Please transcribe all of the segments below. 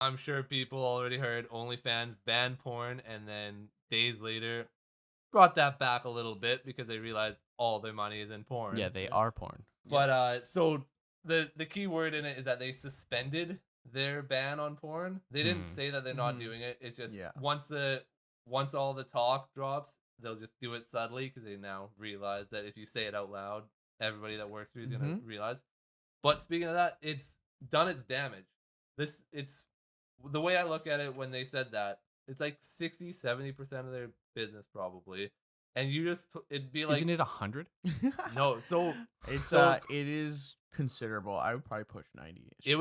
I'm sure people already heard OnlyFans banned porn, and then days later brought that back a little bit because they realized all their money is in Yeah, porn. they are porn. But so the key word in it is that they suspended their ban on porn. They didn't say that they're not doing it. It's just Yeah. once all the talk drops, they'll just do it subtly because they now realize that if you say it out loud, everybody that works for you is gonna realize. But speaking of that, it's done its damage. It's the way I look at it when they said that, it's like 60-70% of their business probably. And you just it'd be like Isn't it 100? no, so It's So- it is considerable. I would probably push 90. it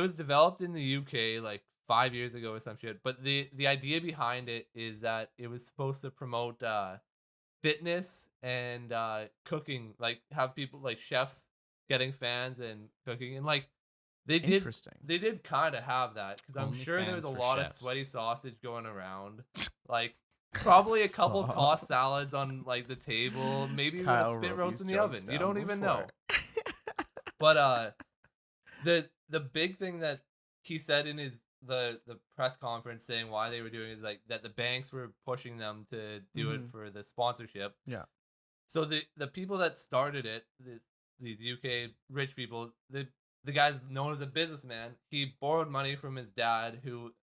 was developed in the UK like 5 years ago or some shit. But the idea behind it is that it was supposed to promote fitness and cooking, like have people like chefs getting fans and cooking, and like they Interesting. did kind of have that because I'm sure there was OnlyFans a for lot of chefs. sweaty sausage going around, like probably a couple Stop. tossed salads on like the table, maybe even Kyle a spit wrote roast in these the oven. jokes You down don't even know. before. But the big thing that he said in the press conference saying why they were doing it is like that the banks were pushing them to do it for the sponsorship. Yeah. So the people that started it, these UK rich people, the guy's known as a businessman. He borrowed money from his dad,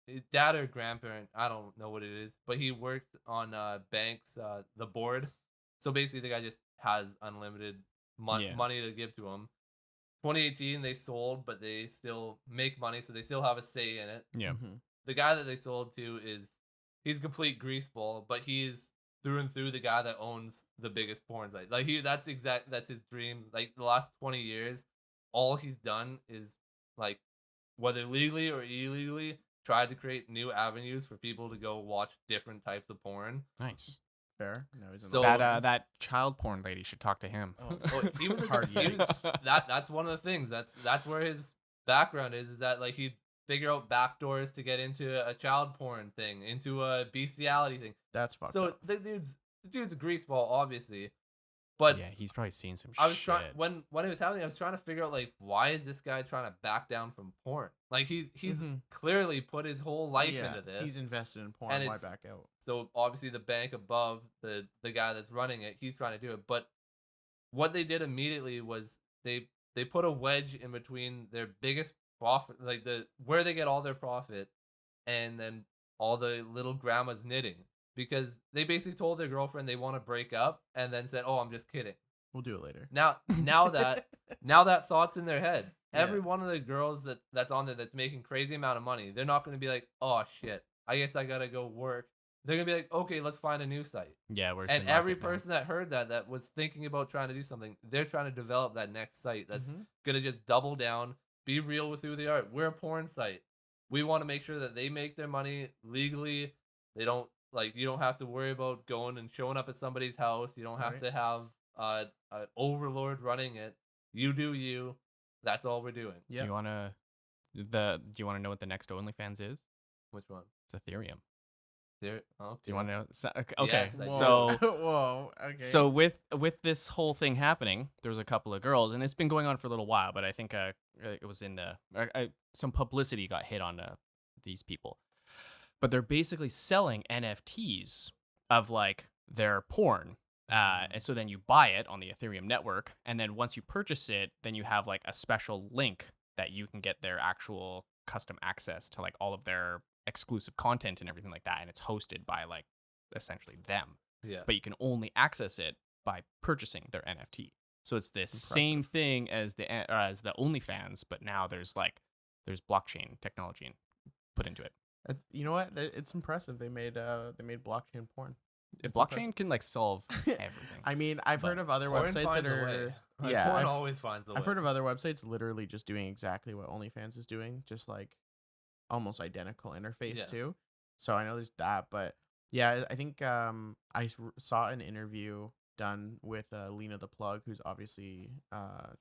his dad or grandparent, I don't know what it is, but he works on banks, the board. So basically, the guy just has unlimited Yeah. money to give to him. 2018, they sold, but they still make money, so they still have a say in it. Yeah. The guy that they sold to he's a complete greaseball, but he's through and through the guy that owns the biggest porn site. Like that's his dream. Like the last 20 years, all he's done is like whether legally or illegally tried to create new avenues for people to go watch different types of porn. Nice. Fair. No, he's in So- the That child porn lady should talk to him. Oh, he was Hard he was- that's one of the things. That's where his background is that like he'd figure out backdoors to get into a child porn thing, into a bestiality thing. That's fucked So up. the dude's a greaseball, obviously. But Yeah, he's probably seen some I was shit. trying when it was happening, I was trying to figure out like why is this guy trying to back down from porn? Like he's Mhm. clearly put his whole life Yeah, into this. He's invested in porn. And Why it's- back out? So obviously the bank above the guy that's running it, he's trying to do it. But what they did immediately was they put a wedge in between their biggest profit, like where they get all their profit, and then all the little grandmas knitting, because they basically told their girlfriend they want to break up and then said, "Oh, I'm just kidding." We'll do it later. Now that thought's in their head. Yeah. Every one of the girls that's on there that's making crazy amount of money, they're not going to be like, "Oh shit, I guess I gotta go work." They're gonna be like, "Okay, let's find a new site." Yeah, where's And the every market now? person that heard that was thinking about trying to do something, they're trying to develop that next site that's Mhm. gonna just double down, be real with who they are. We're a porn site. We want to make sure that they make their money legally. They don't you don't have to worry about going and showing up at somebody's house. You don't have Right. to have an overlord running it. You do you. That's all we're doing. Do Yeah. you wanna know what the next OnlyFans is? Which one? It's Ethereum. There. Oh, Do you want to know? Okay, Yes, I do. so Whoa. Okay. so with this whole thing happening, there was a couple of girls, and it's been going on for a little while. But I think it was in some publicity got hit on these people. But they're basically selling NFTs of like their porn. And so then you buy it on the Ethereum network, and then once you purchase it, then you have like a special link that you can get their actual custom access to like all of their exclusive content and everything like that, and it's hosted by like essentially them. Yeah. But you can only access it by purchasing their NFT. So it's the same thing as the OnlyFans, but now there's blockchain technology put into it. You know what? It's impressive. They made blockchain porn. If blockchain can like solve everything. I mean, I've heard of other Porn websites that finds a are way. Like, yeah. porn I've, always finds a way. I've heard of other websites literally just doing exactly what OnlyFans is doing, just like almost identical interface Yeah. too. So I know there's that, but yeah, I think saw an interview done with Lena the Plug, who's obviously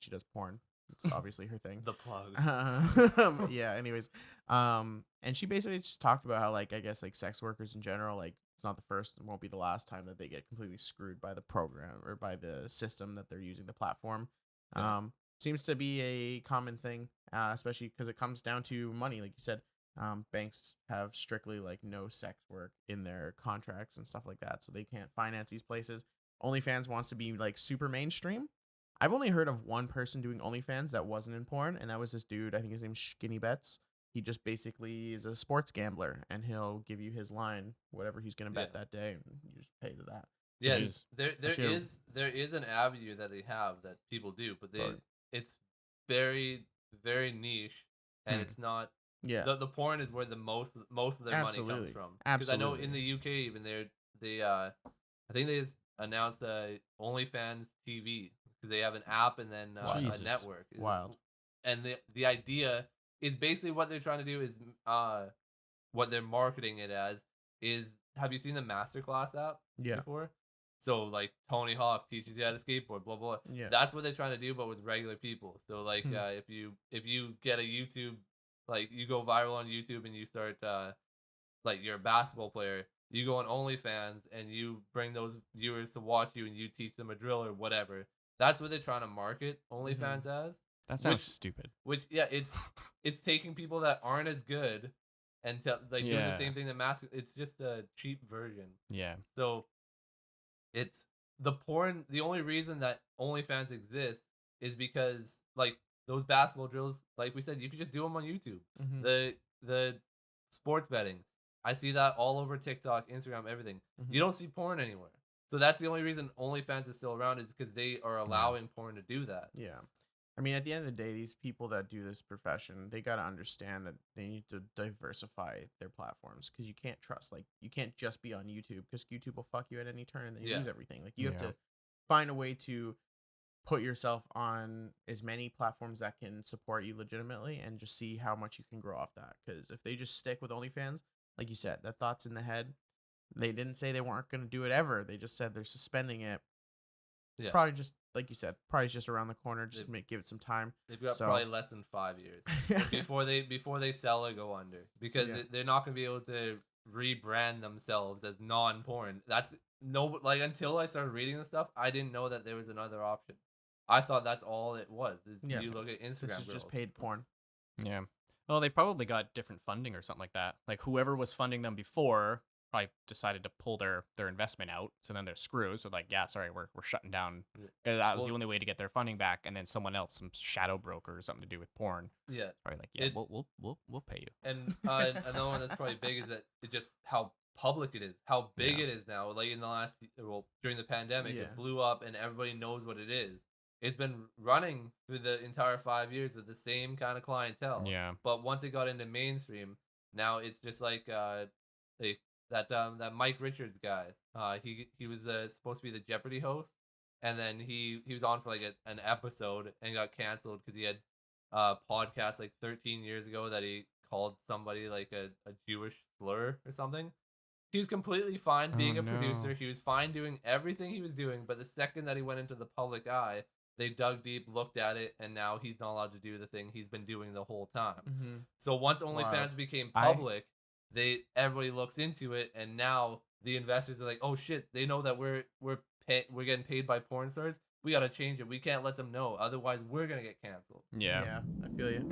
she does porn. It's obviously her thing. The plug. Yeah. Anyways, and she basically just talked about how like I guess like sex workers in general, like it's not the first and won't be the last time that they get completely screwed by the program or by the system that they're using, the platform. Yeah. Seems to be a common thing, especially because it comes down to money, like you said. banks have strictly like no sex work in their contracts and stuff like that, so they can't finance these places. OnlyFans wants to be like super mainstream. I've only heard of one person doing OnlyFans that wasn't in porn, and that was this dude. I think his name's Skinny Betts. He just basically is a sports gambler, and he'll give you his line, whatever he's gonna bet that day, and you just pay to that. Yeah, Which is there is an avenue that they have that people do, but Right. it's very very niche, and it's not. Yeah, The porn is where the most of their money comes Absolutely. from. Because I know in Absolutely. the UK even they I think they just announced OnlyFans TV because they have an app and then a Jesus. network. Wild. And the idea is basically what they're trying to do is what they're marketing it as is, have you seen the Masterclass app Yeah, before? So like Tony Hawk teaches you how to skateboard, blah blah. yeah. That's what they're trying to do, but with regular people. So like Hmm. if you get a YouTube, like you go viral on YouTube and you start like you're a basketball player, you go on OnlyFans and you bring those viewers to watch you and you teach them a drill or whatever. That's what they're trying to market OnlyFans as. That sounds Which- stupid. Which yeah, it's taking people that aren't as good and like doing the Yeah. same thing that master. It's just a cheap version. Yeah. So it's the porn. The only reason that OnlyFans exists is because like those basketball drills, like we said, you could just do them on YouTube. Mhm. The sports betting, I see that all over TikTok, Instagram, everything. Mhm. You don't see porn anywhere. So that's the only reason OnlyFans is still around, is because they are allowing porn to do that. Yeah. I mean, at the end of the day, these people that do this profession, they got to understand that they need to diversify their platforms, because you can't trust, like, you can't just be on YouTube, because YouTube will fuck you at any turn and then you Yeah. lose everything. Like, you have Yeah. to find a way to put yourself on as many platforms that can support you legitimately and just see how much you can grow off that. Because if they just stick with OnlyFans, like you said, that thought's in the head. They didn't say they weren't going to do it ever. They just said they're suspending it. Yeah. Probably just, like you said, probably just around the corner. Just give it some time. They've got So- probably less than 5 years before they sell or go under, because Yeah. they're not gonna be able to rebrand themselves as non-porn. That's no, like, until I started reading this stuff, I didn't know that there was another option. I thought that's all it was. Is Yeah. you look at Instagram This is girls. just paid porn. Yeah. Well, they probably got different funding or something like that. Like whoever was funding them before probably decided to pull their investment out, so then they're screwed. So like, yeah, sorry, we're shutting down. Yeah. 'Cause that was Well- the only way to get their funding back. And then someone else, some shadow broker or something to do with porn, Yeah. probably like, yeah, It- we'll pay you. And another one that's probably big is that it's just how public it is, how big Yeah. it is now. Like in the last, well, during the pandemic, Yeah. it blew up and everybody knows what it is. It's been running through the entire 5 years with the same kind of clientele. Yeah. But once it got into mainstream, now it's just like that Mike Richards guy. He was supposed to be the Jeopardy host, and then he was on for like an episode and got canceled because he had podcast like 13 years ago that he called somebody like a Jewish slur or something. He was completely fine being Oh, a producer. no. He was fine doing everything he was doing, but the second that he went into the public eye, they dug deep, looked at it, and now he's not allowed to do the thing he's been doing the whole time. Mm-hmm. So once OnlyFans Wild. became I- public, everybody looks into it, and now the investors are like, "Oh shit!" They know that we're getting paid by porn stars. We gotta change it. We can't let them know, otherwise we're gonna get canceled. Yeah. I feel you.